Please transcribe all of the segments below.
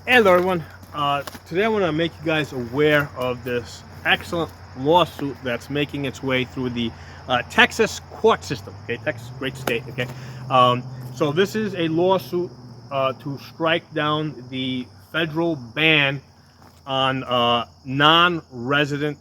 Hello, everyone. Today I want to make you guys aware of this excellent lawsuit that's making its way through the Texas court system. Okay, Texas, great state. Okay, so this is a lawsuit to strike down the federal ban on non-resident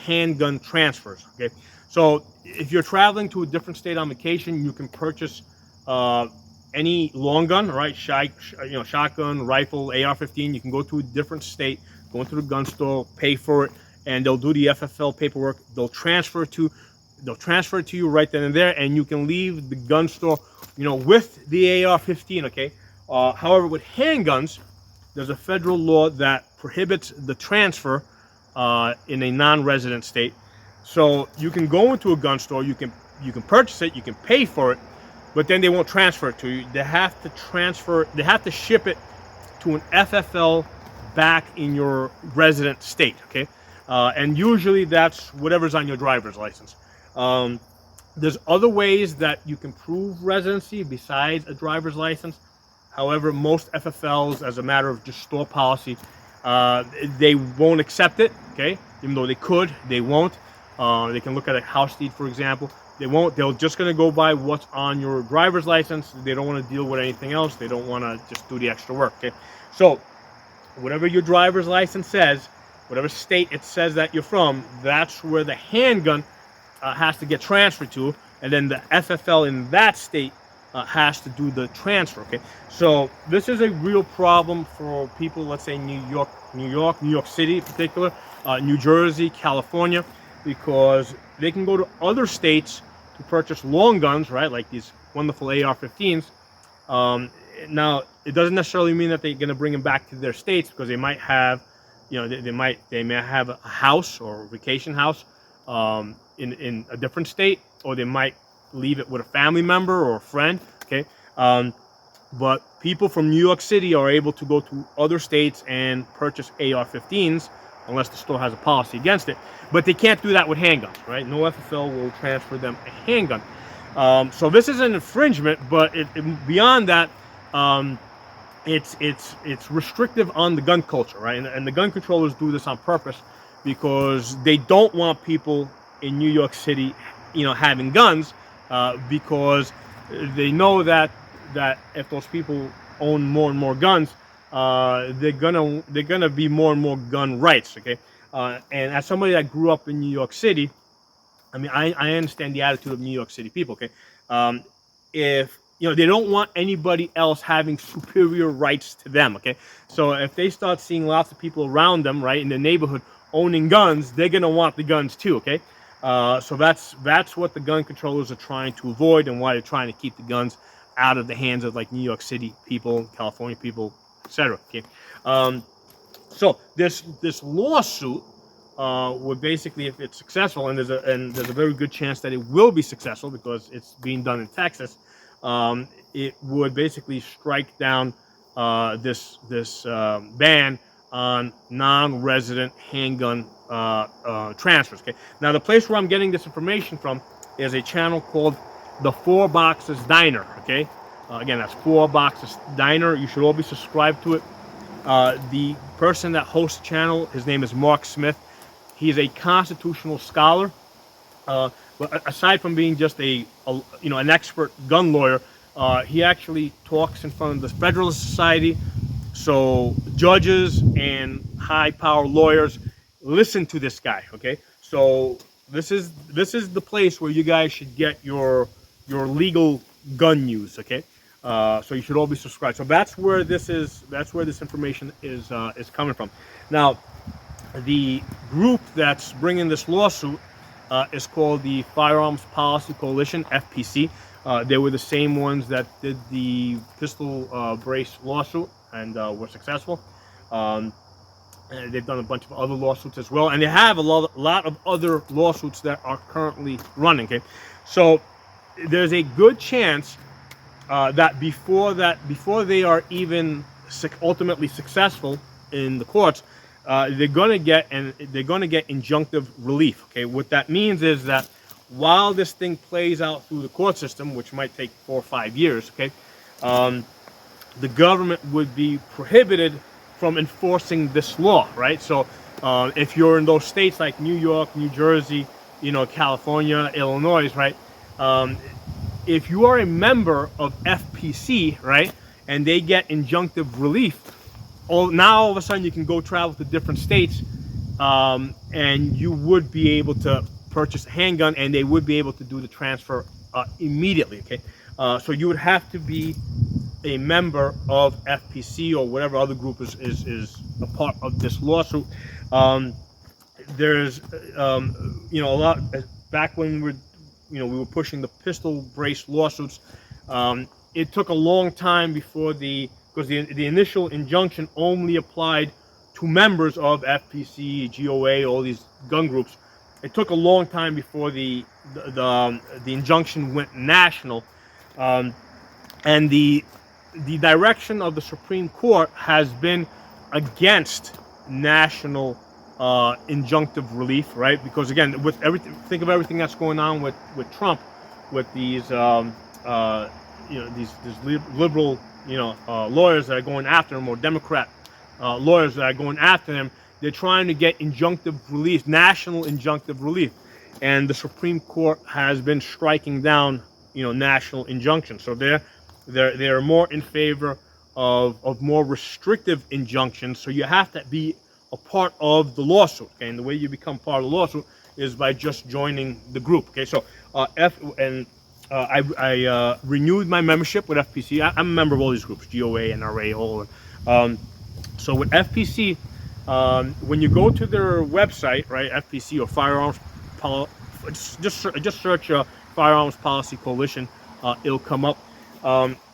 handgun transfers. Okay, so if you're traveling to a different state on vacation, you can purchase uh, any long gun, right? Shotgun, rifle, AR-15. You can go to a different state, go into the gun store, pay for it, and they'll do the FFL paperwork. They'll transfer it to you right then and there, and you can leave the gun store, with the AR-15. Okay. However, with handguns, there's a federal law that prohibits the transfer in a non-resident state. So you can go into a gun store, you can purchase it, you can pay for it, but then they won't transfer it to you. They have to ship it to an FFL back in your resident state. Okay, and usually that's whatever's on your driver's license. Um, there's other ways that you can prove residency besides a driver's license. However, most FFLs, as a matter of just store policy, they won't accept it. Okay, even though they could, they won't. They can look at a house deed, for example. They won't. They're just going to go by what's on your driver's license. They don't want to deal with anything else. They don't want to just do the extra work. Okay, so whatever your driver's license says, whatever state it says that you're from, that's where the handgun has to get transferred to, and then the FFL in that state has to do the transfer. Okay, so this is a real problem for people. Let's say New York City in particular, New Jersey, California, because they can go to other states to purchase long guns, right? Like these wonderful AR-15s. Now, it doesn't necessarily mean that they're going to bring them back to their states, because they might have, they may have a house or a vacation house in a different state, or they might leave it with a family member or a friend. Okay, but people from New York City are able to go to other states and purchase AR-15s unless the store has a policy against it. But they can't do that with handguns, right? No FFL will transfer them a handgun. So this is an infringement, but beyond that, it's restrictive on the gun culture, right? And the gun controllers do this on purpose because they don't want people in New York City, having guns, because they know that if those people own more and more guns, they're gonna be more and more gun rights. Okay, and as somebody that grew up in New York City, I mean, I understand the attitude of New York City people. Okay, if they don't want anybody else having superior rights to them. Okay, so if they start seeing lots of people around them, right, in the neighborhood owning guns, they're gonna want the guns too. Okay, so that's what the gun controllers are trying to avoid, and why they're trying to keep the guns out of the hands of like New York City people, California people, etc. Okay, so this lawsuit would basically, if it's successful, and there's a very good chance that it will be successful because it's being done in Texas, it would basically strike down this ban on non-resident handgun transfers. Okay, now the place where I'm getting this information from is a channel called the Four Boxes Diner. Okay, again, that's Four Boxes Diner. You should all be subscribed to it. The person that hosts the channel, his name is Mark Smith. He is a constitutional scholar. But aside from being just an expert gun lawyer, he actually talks in front of the Federalist Society. So judges and high power lawyers listen to this guy. Okay, so this is the place where you guys should get your legal gun news. Okay, so you should all be subscribed. So that's where this information is coming from. Now, the group that's bringing this lawsuit is called the Firearms Policy Coalition, FPC. They were the same ones that did the pistol brace lawsuit and were successful. And they've done a bunch of other lawsuits as well, and they have a lot of other lawsuits that are currently running. Okay, so there's a good chance that before they are even ultimately successful in the courts, they're gonna get injunctive relief. Okay, what that means is that while this thing plays out through the court system, which might take 4 or 5 years, okay, the government would be prohibited from enforcing this law, right? So if you're in those states like New York, New Jersey, you know, California, Illinois, right? If you are a member of FPC, right, and they get injunctive relief, now all of a sudden you can go travel to different states, and you would be able to purchase a handgun, and they would be able to do the transfer immediately. Okay, so you would have to be a member of FPC or whatever other group is a part of this lawsuit. There's you know, a lot back when we were pushing the pistol brace lawsuits. It took a long time before because the initial injunction only applied to members of FPC, GOA, all these gun groups. It took a long time before the injunction went national, and the direction of the Supreme Court has been against national injunctive relief, right? Because again, with everything, think of everything that's going on with Trump, with these you know, these liberal, you know, lawyers that are going after him, or Democrat lawyers that are going after him. They're trying to get injunctive relief, national injunctive relief, and the Supreme Court has been striking down, you know, national injunctions. So they're more in favor of more restrictive injunctions. So you have to be a part of the lawsuit, okay? And the way you become part of the lawsuit is by just joining the group, okay? So I renewed my membership with FPC. I'm a member of all these groups, GOA, NRA, all of them. So with FPC, when you go to their website, right, FPC or Firearms just search Firearms Policy Coalition, it'll come up.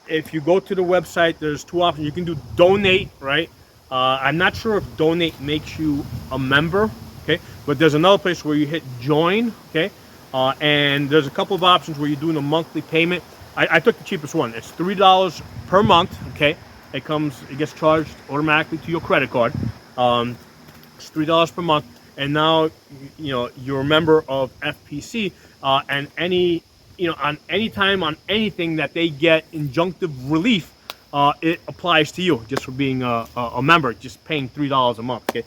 If you go to the website, there's two options. You can do donate, right? I'm not sure if donate makes you a member, okay? But there's another place where you hit join, okay? And there's a couple of options where you're doing a monthly payment. I took the cheapest one. It's $3 per month, okay? It gets charged automatically to your credit card. It's $3 per month, and now you know you're a member of FPC, and on any time on anything that they get injunctive relief, it applies to you just for being a member, just paying $3 a month. Okay,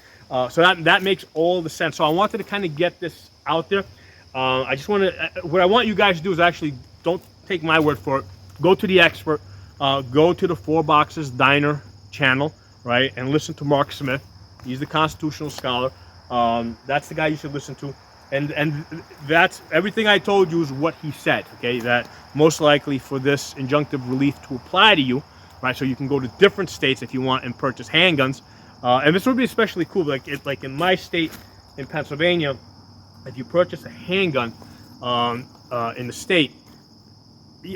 so that makes all the sense. So I wanted to kind of get this out there. I just want to. What I want you guys to do is actually don't take my word for it. Go to the expert. Go to the Four Boxes Diner channel, right, and listen to Mark Smith. He's the constitutional scholar. That's the guy you should listen to. And that's everything I told you is what he said, okay? That most likely for this injunctive relief to apply to you, right? So you can go to different states if you want and purchase handguns. And this would be especially cool, like in my state, in Pennsylvania, if you purchase a handgun in the state,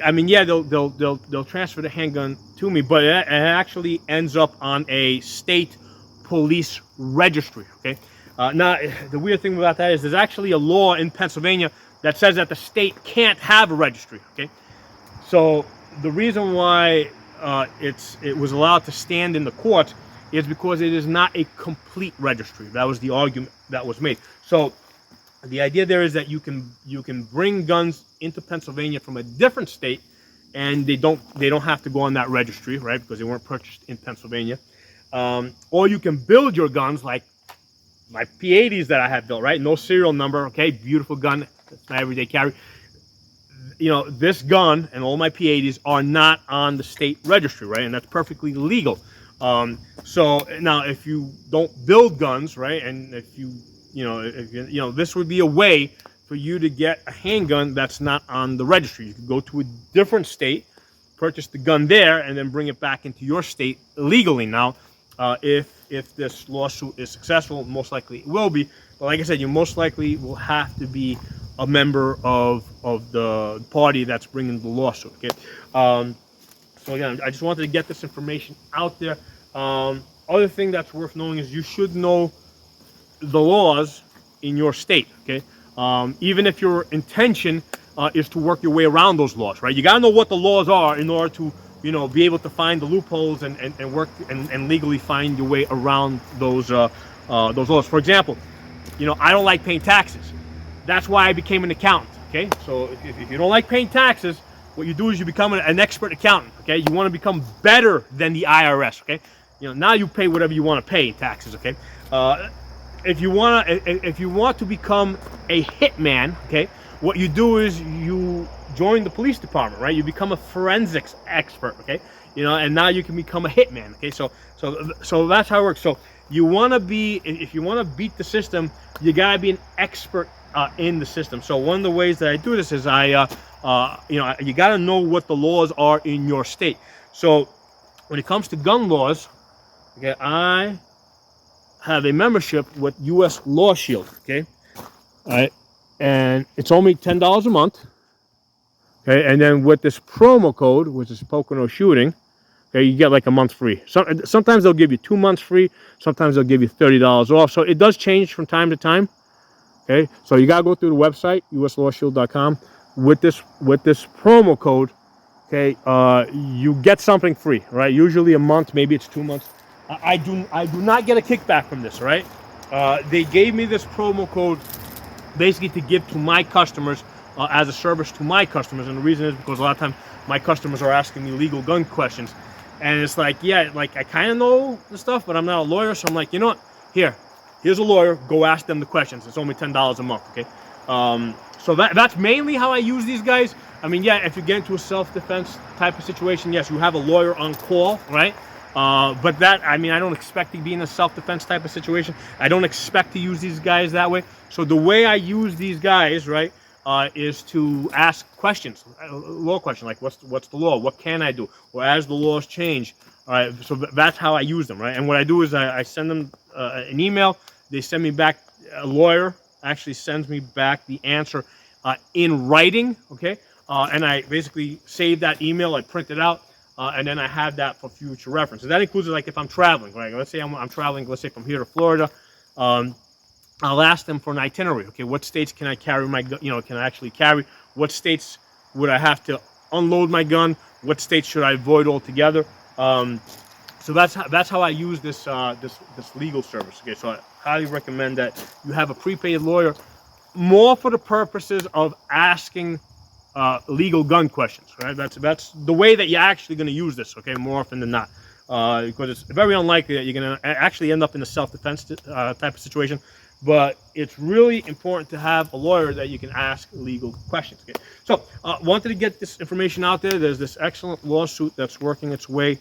I mean, yeah, they'll transfer the handgun to me, but it actually ends up on a state police registry, okay? Now, the weird thing about that is there's actually a law in Pennsylvania that says that the state can't have a registry, okay? So the reason why it was allowed to stand in the courts is because it is not a complete registry. That was the argument that was made. So the idea there is that you can bring guns into Pennsylvania from a different state, and they don't have to go on that registry, right? Because they weren't purchased in Pennsylvania. Or you can build your guns, like my P80s that I have built, right? No serial number, okay? Beautiful gun. That's my everyday carry. You know, this gun and all my P80s are not on the state registry, right? And that's perfectly legal. So now, if you don't build guns, right, and if you this would be a way for you to get a handgun that's not on the registry. You could go to a different state, purchase the gun there, and then bring it back into your state legally. Now, if this lawsuit is successful, most likely it will be. But like I said, you most likely will have to be a member of the party that's bringing the lawsuit. Okay. So again, I just wanted to get this information out there. Other thing that's worth knowing is you should know the laws in your state. Okay. Even if your intention is to work your way around those laws, right? You got to know what the laws are in order to, be able to find the loopholes and work and legally find your way around those laws. For example, I don't like paying taxes. That's why I became an accountant. Okay, so if you don't like paying taxes, what you do is you become an expert accountant. Okay, you want to become better than the IRS. Okay, now you pay whatever you want to pay in taxes. Okay, if you want to become a hitman, okay, what you do is you join the police department, right? You become a forensics expert, okay, and now you can become a hitman. Okay, so that's how it works. So you want to be, if you want to beat the system, you gotta be an expert in the system. So one of the ways that I do this is you gotta know what the laws are in your state. So when it comes to gun laws, okay, I have a membership with U.S. Lawshield, okay, all right, and it's only $10 a month, okay, and then with this promo code, which is Pocono Shooting, okay, you get like a month free. Sometimes they'll give you 2 months free, sometimes they'll give you $30 off, so it does change from time to time, okay, so you gotta go through the website, uslawshield.com, with this promo code, okay, you get something free, right? Usually a month, maybe it's 2 months. I do not get a kickback from this, right? They gave me this promo code basically to give to my customers as a service to my customers, and the reason is because a lot of times my customers are asking me legal gun questions, and it's like, yeah, like I kind of know the stuff, but I'm not a lawyer, so I'm like, you know what? Here's a lawyer. Go ask them the questions. It's only $10 a month, okay? So that's mainly how I use these guys. I mean, yeah, if you get into a self-defense type of situation, yes, you have a lawyer on call, right? But I don't expect to be in a self-defense type of situation. I don't expect to use these guys that way. So the way I use these guys, right, is to ask questions, law question, like what's the law? What can I do? Or as the laws change, all right, so that's how I use them, right? And what I do is I send them an email. They send me back, a lawyer actually sends me back the answer in writing, okay? And I basically save that email, I print it out, and then I have that for future reference. And that includes like if I'm traveling, right? Let's say I'm traveling, let's say from here to Florida, I'll ask them for an itinerary. Okay, what states can I carry my gun? Can I actually carry? What states would I have to unload my gun? What states should I avoid altogether? So that's how I use this legal service. Okay, so I highly recommend that you have a prepaid lawyer, more for the purposes of asking legal gun questions. Right, that's the way that you're actually going to use this. Okay, more often than not, because it's very unlikely that you're going to actually end up in a self-defense type of situation. But it's really important to have a lawyer that you can ask legal questions. Okay? So, wanted to get this information out there. There's this excellent lawsuit that's working its way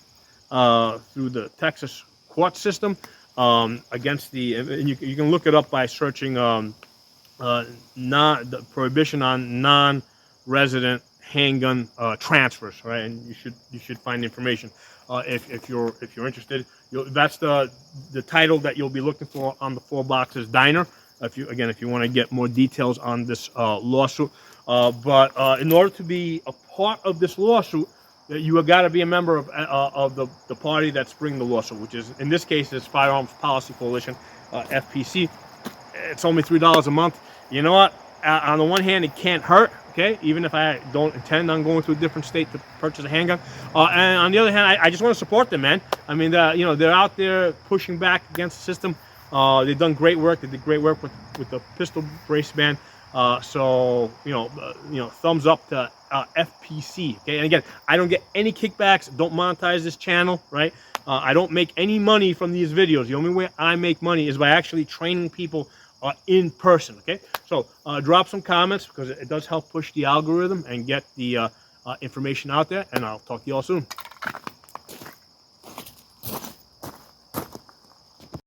through the Texas court system against and you can look it up by searching the prohibition on non-resident handgun transfers, right? And you should find information if you're interested. That's the title that you'll be looking for on the 4 Boxes Diner. If you want to get more details on this lawsuit, but in order to be a part of this lawsuit, you have got to be a member of the party that's bringing the lawsuit, which is in this case is Firearms Policy Coalition, FPC. It's only $3 a month. You know what? On the one hand, it can't hurt. Okay, even if I don't intend on going to a different state to purchase a handgun, and on the other hand, I just want to support them, man. I mean, they're out there pushing back against the system. They've done great work. They did great work with the pistol brace ban. So thumbs up to FPC. Okay, and again, I don't get any kickbacks. Don't monetize this channel, right? I don't make any money from these videos. The only way I make money is by actually training people in person. Okay, so drop some comments because it does help push the algorithm and get the information out there, and I'll talk to you all soon.